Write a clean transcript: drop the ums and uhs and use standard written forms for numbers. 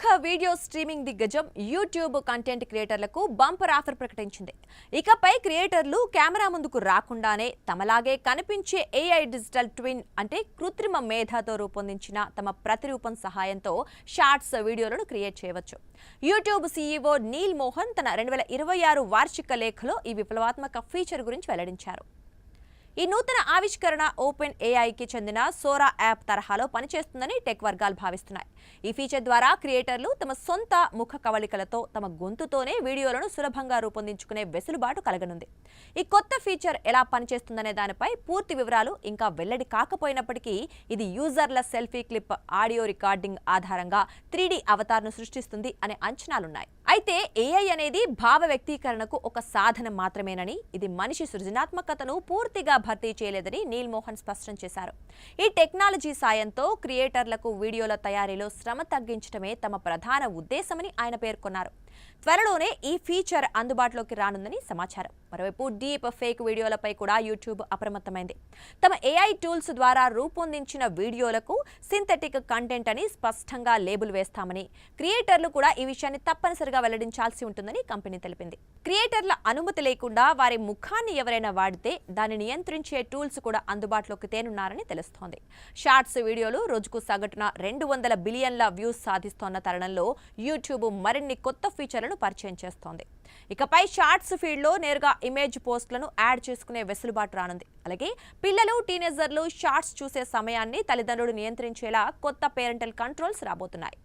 ప్రముఖ video streaming దిగ్గజం YouTube content క్రియేటర్లకు bumper offer ప్రకటించింది. ఇకపై క్రియేటర్లు కెమెరా ముందుకు రాకుండానే తమలాగే కనిపించే ఏఐ డిజిటల్ ట్విన్ అంటే కృత్రిమ మేధతో రూపొందించిన తమ ప్రతిరూపం సహాయంతో షార్ట్స్ వీడియోలను క్రియేట్ చేయవచ్చు. యూట్యూబ్ సీఈఓ నీల్ మోహన్ తన 2026 వార్షిక లేఖలో ఈ విప్లవాత్మక ఫీచర్ గురించి వెల్లడించారు. ఈ నూతన ఆవిష్కరణ ఓపెన్ ఏఐకి చెందిన సోరా యాప్ తరహాలో పనిచేస్తుందని టెక్ వర్గాలు భావిస్తున్నాయి. ఈ ఫీచర్ ద్వారా క్రియేటర్లు తమ సొంత ముఖ కవళికలతో తమ గొంతుతోనే వీడియోలను సులభంగా రూపొందించుకునే వెసులుబాటు కలగనుంది. ఈ కొత్త ఫీచర్ ఎలా పనిచేస్తుందనే దానిపై పూర్తి వివరాలు ఇంకా వెల్లడి కాకపోయినప్పటికీ ఇది యూజర్ల సెల్ఫీ క్లిప్ ఆడియో రికార్డింగ్ ఆధారంగా 3D అవతార్ను సృష్టిస్తుంది అనే అంచనాలున్నాయి. అయితే ఏఐ అనేది భావ వ్యక్తీకరణకు ఒక సాధనం మాత్రమేనని, ఇది మనిషి సృజనాత్మకతను పూర్తిగా భర్తీ చేయలేదని నీల్ మోహన్ స్పష్టం చేశారు. ఈ టెక్నాలజీ సాయంతో క్రియేటర్లకు వీడియోల తయారీలో శ్రమ తగ్గించడమే తమ ప్రధాన ఉద్దేశమని ఆయన పేర్కొన్నారు. త్వరలోనే ఈ ఫీచర్ అందుబాటులోకి రానుందని సమాచారం. మరోవైపు డీప్ ఫేక్ వీడియోలపై కూడా యూట్యూబ్ అప్రమత్తమైంది. తమ ఏఐ టూల్స్ ద్వారా రూపొందించిన వీడియోలకు సింథటిక్ కంటెంట్ అని స్పష్టంగా లేబుల్ వేస్తామని, క్రియేటర్లు కూడా ఈ విషయాన్ని తప్పనిసరిగా వెల్లడించాల్సి ఉంటుందని కంపెనీ తెలిపింది. క్రియేటర్ల అనుమతి లేకుండా వారి ముఖాన్ని ఎవరైనా వాడితే దాన్ని నియంత్రించే టూల్స్ కూడా అందుబాటులోకి తేనున్నారని తెలుస్తోంది. షార్ట్స్ వీడియోలు రోజుకు సగటున 200 బిలియన్ల వ్యూస్ సాధిస్తోన్న తరుణంలో యూట్యూబ్ మరిన్ని కొత్త ఫీచర్లను పరిచయం చేస్తోంది. ఇకపై షార్ట్స్ ఫీడ్లో నేరుగా ఇమేజ్ పోస్టులను యాడ్ చేసుకునే వెసులుబాటు రానుంది. అలాగే పిల్లలు, టీనేజర్లు షార్ట్స్ చూసే సమయాన్ని తల్లిదండ్రులు నియంత్రించేలా కొత్త పేరెంటల్ కంట్రోల్స్ రాబోతున్నాయి.